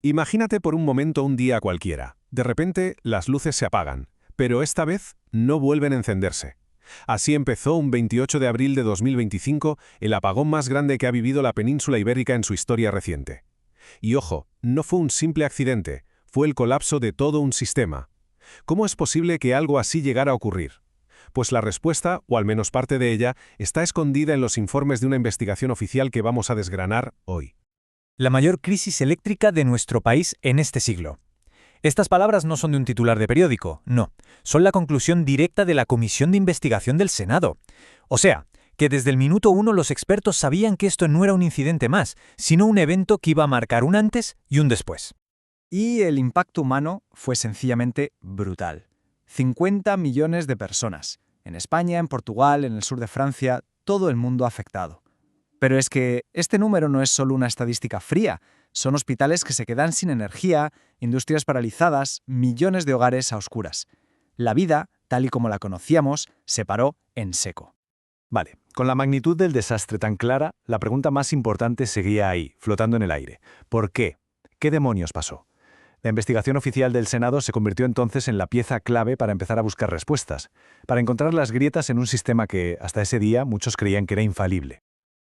Imagínate por un momento un día cualquiera. De repente, las luces se apagan, pero esta vez no vuelven a encenderse. Así empezó un 28 de abril de 2025 el apagón más grande que ha vivido la península ibérica en su historia reciente. Y ojo, no fue un simple accidente, fue el colapso de todo un sistema. ¿Cómo es posible que algo así llegara a ocurrir? Pues la respuesta, o al menos parte de ella, está escondida en los informes de una investigación oficial que vamos a desgranar hoy. La mayor crisis eléctrica de nuestro país en este siglo. Estas palabras no son de un titular de periódico, no, son la conclusión directa de la Comisión de Investigación del Senado. O sea, que desde el minuto uno los expertos sabían que esto no era un incidente más, sino un evento que iba a marcar un antes y un después. Y el impacto humano fue sencillamente brutal. 50 millones de personas. En España, en Portugal, en el sur de Francia, todo el mundo afectado. Pero es que este número no es solo una estadística fría. Son hospitales que se quedan sin energía, industrias paralizadas, millones de hogares a oscuras. La vida, tal y como la conocíamos, se paró en seco. Vale, con la magnitud del desastre tan clara, la pregunta más importante seguía ahí, flotando en el aire. ¿Por qué? ¿Qué demonios pasó? La investigación oficial del Senado se convirtió entonces en la pieza clave para empezar a buscar respuestas, para encontrar las grietas en un sistema que, hasta ese día, muchos creían que era infalible.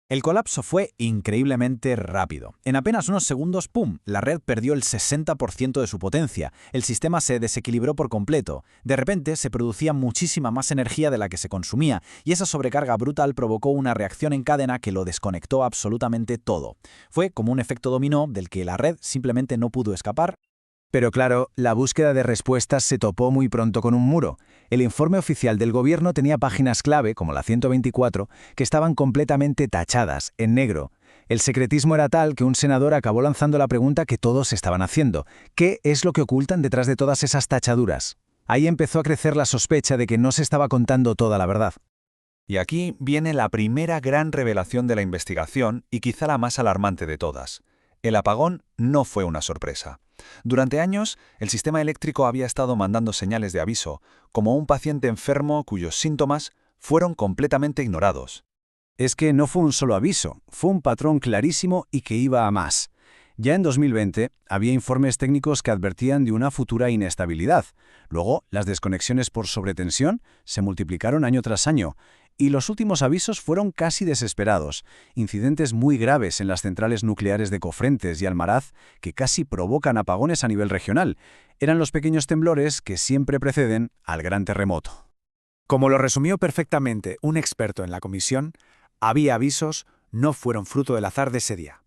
El colapso fue increíblemente rápido. En apenas unos segundos, ¡pum!, la red perdió el 60% de su potencia. El sistema se desequilibró por completo. De repente se producía muchísima más energía de la que se consumía, y esa sobrecarga brutal provocó una reacción en cadena que lo desconectó absolutamente todo. Fue como un efecto dominó del que la red simplemente no pudo escapar. Pero claro, la búsqueda de respuestas se topó muy pronto con un muro. El informe oficial del gobierno tenía páginas clave, como la 124, que estaban completamente tachadas, en negro. El secretismo era tal que un senador acabó lanzando la pregunta que todos estaban haciendo. ¿Qué es lo que ocultan detrás de todas esas tachaduras? Ahí empezó a crecer la sospecha de que no se estaba contando toda la verdad. Y aquí viene la primera gran revelación de la investigación y quizá la más alarmante de todas. El apagón no fue una sorpresa. Durante años, el sistema eléctrico había estado mandando señales de aviso, como un paciente enfermo cuyos síntomas fueron completamente ignorados. Es que no fue un solo aviso, fue un patrón clarísimo y que iba a más. Ya en 2020 había informes técnicos que advertían de una futura inestabilidad. Luego, las desconexiones por sobretensión se multiplicaron año tras año. Y los últimos avisos fueron casi desesperados, incidentes muy graves en las centrales nucleares de Cofrentes y Almaraz que casi provocan apagones a nivel regional. Eran los pequeños temblores que siempre preceden al gran terremoto. Como lo resumió perfectamente un experto en la comisión, había avisos, no fueron fruto del azar de ese día.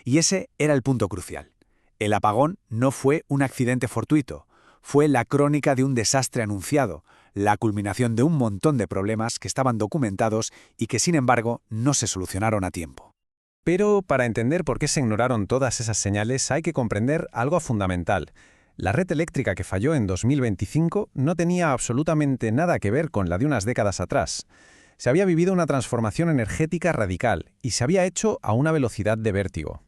Y ese era el punto crucial. El apagón no fue un accidente fortuito, fue la crónica de un desastre anunciado, la culminación de un montón de problemas que estaban documentados y que, sin embargo, no se solucionaron a tiempo. Pero para entender por qué se ignoraron todas esas señales hay que comprender algo fundamental. La red eléctrica que falló en 2025 no tenía absolutamente nada que ver con la de unas décadas atrás. Se había vivido una transformación energética radical y se había hecho a una velocidad de vértigo.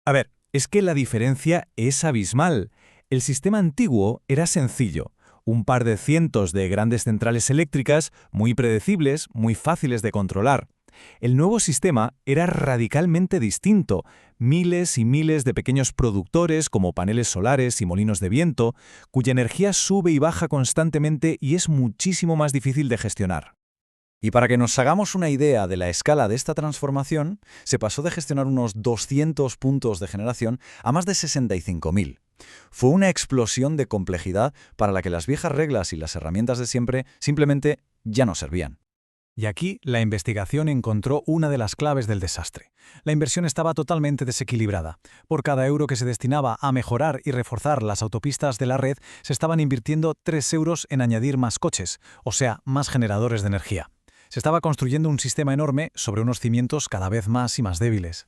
A ver, es que la diferencia es abismal. El sistema antiguo era sencillo. Un par de cientos de grandes centrales eléctricas, muy predecibles, muy fáciles de controlar. El nuevo sistema era radicalmente distinto. Miles y miles de pequeños productores, como paneles solares y molinos de viento, cuya energía sube y baja constantemente y es muchísimo más difícil de gestionar. Y para que nos hagamos una idea de la escala de esta transformación, se pasó de gestionar unos 200 puntos de generación a más de 65.000. Fue una explosión de complejidad para la que las viejas reglas y las herramientas de siempre simplemente ya no servían. Y aquí la investigación encontró una de las claves del desastre. La inversión estaba totalmente desequilibrada. Por cada euro que se destinaba a mejorar y reforzar las autopistas de la red, se estaban invirtiendo 3 euros en añadir más coches, o sea, más generadores de energía. Se estaba construyendo un sistema enorme sobre unos cimientos cada vez más y más débiles.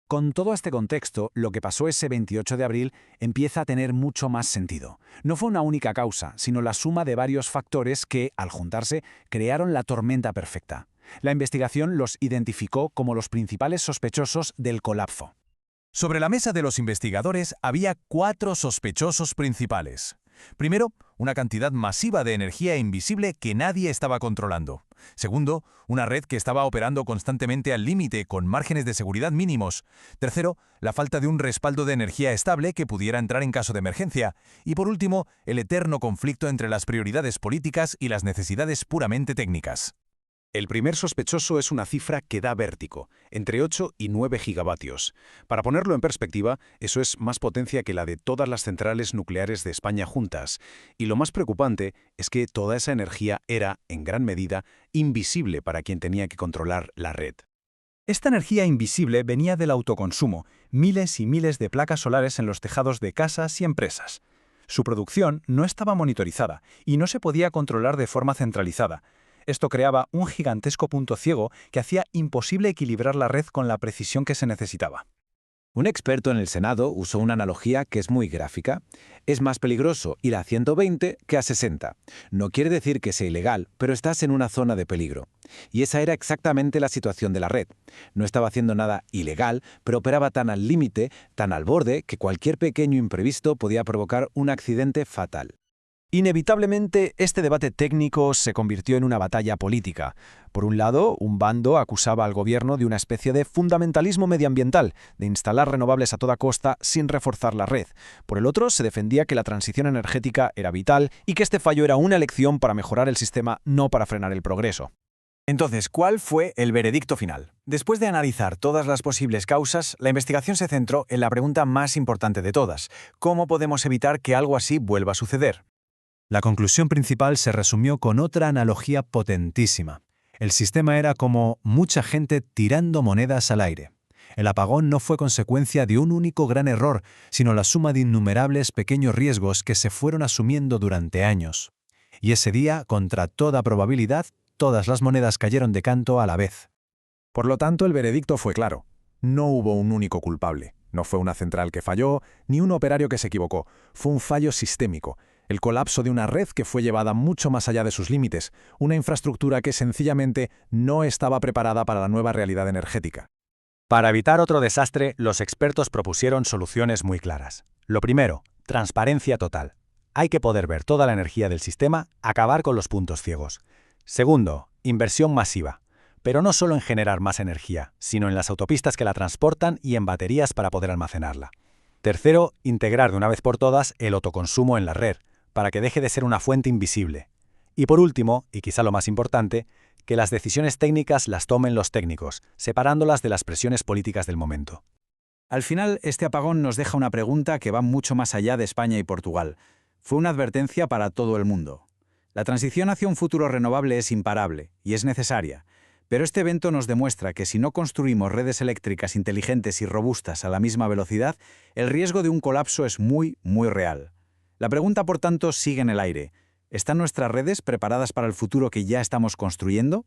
Con todo este contexto, lo que pasó ese 28 de abril empieza a tener mucho más sentido. No fue una única causa, sino la suma de varios factores que, al juntarse, crearon la tormenta perfecta. La investigación los identificó como los principales sospechosos del colapso. Sobre la mesa de los investigadores había 4 sospechosos principales. Primero, una cantidad masiva de energía invisible que nadie estaba controlando. Segundo, una red que estaba operando constantemente al límite, con márgenes de seguridad mínimos. Tercero, la falta de un respaldo de energía estable que pudiera entrar en caso de emergencia. Y por último, el eterno conflicto entre las prioridades políticas y las necesidades puramente técnicas. El primer sospechoso es una cifra que da vértigo, entre 8 y 9 gigavatios. Para ponerlo en perspectiva, eso es más potencia que la de todas las centrales nucleares de España juntas. Y lo más preocupante es que toda esa energía era, en gran medida, invisible para quien tenía que controlar la red. Esta energía invisible venía del autoconsumo, miles y miles de placas solares en los tejados de casas y empresas. Su producción no estaba monitorizada y no se podía controlar de forma centralizada. Esto creaba un gigantesco punto ciego que hacía imposible equilibrar la red con la precisión que se necesitaba. Un experto en el Senado usó una analogía que es muy gráfica. Es más peligroso ir a 120 que a 60. No quiere decir que sea ilegal, pero estás en una zona de peligro. Y esa era exactamente la situación de la red. No estaba haciendo nada ilegal, pero operaba tan al límite, tan al borde, que cualquier pequeño imprevisto podía provocar un accidente fatal. Inevitablemente, este debate técnico se convirtió en una batalla política. Por un lado, un bando acusaba al gobierno de una especie de fundamentalismo medioambiental, de instalar renovables a toda costa sin reforzar la red. Por el otro, se defendía que la transición energética era vital y que este fallo era una elección para mejorar el sistema, no para frenar el progreso. Entonces, ¿cuál fue el veredicto final? Después de analizar todas las posibles causas, la investigación se centró en la pregunta más importante de todas: ¿cómo podemos evitar que algo así vuelva a suceder? La conclusión principal se resumió con otra analogía potentísima. El sistema era como mucha gente tirando monedas al aire. El apagón no fue consecuencia de un único gran error, sino la suma de innumerables pequeños riesgos que se fueron asumiendo durante años. Y ese día, contra toda probabilidad, todas las monedas cayeron de canto a la vez. Por lo tanto, el veredicto fue claro. No hubo un único culpable. No fue una central que falló, ni un operario que se equivocó. Fue un fallo sistémico. El colapso de una red que fue llevada mucho más allá de sus límites, una infraestructura que sencillamente no estaba preparada para la nueva realidad energética. Para evitar otro desastre, los expertos propusieron soluciones muy claras. Lo primero, transparencia total. Hay que poder ver toda la energía del sistema, acabar con los puntos ciegos. Segundo, inversión masiva. Pero no solo en generar más energía, sino en las autopistas que la transportan y en baterías para poder almacenarla. Tercero, integrar de una vez por todas el autoconsumo en la red, para que deje de ser una fuente invisible. Y por último, y quizá lo más importante, que las decisiones técnicas las tomen los técnicos, separándolas de las presiones políticas del momento. Al final, este apagón nos deja una pregunta que va mucho más allá de España y Portugal. Fue una advertencia para todo el mundo. La transición hacia un futuro renovable es imparable y es necesaria, pero este evento nos demuestra que si no construimos redes eléctricas inteligentes y robustas a la misma velocidad, el riesgo de un colapso es muy, muy real. La pregunta, por tanto, sigue en el aire. ¿Están nuestras redes preparadas para el futuro que ya estamos construyendo?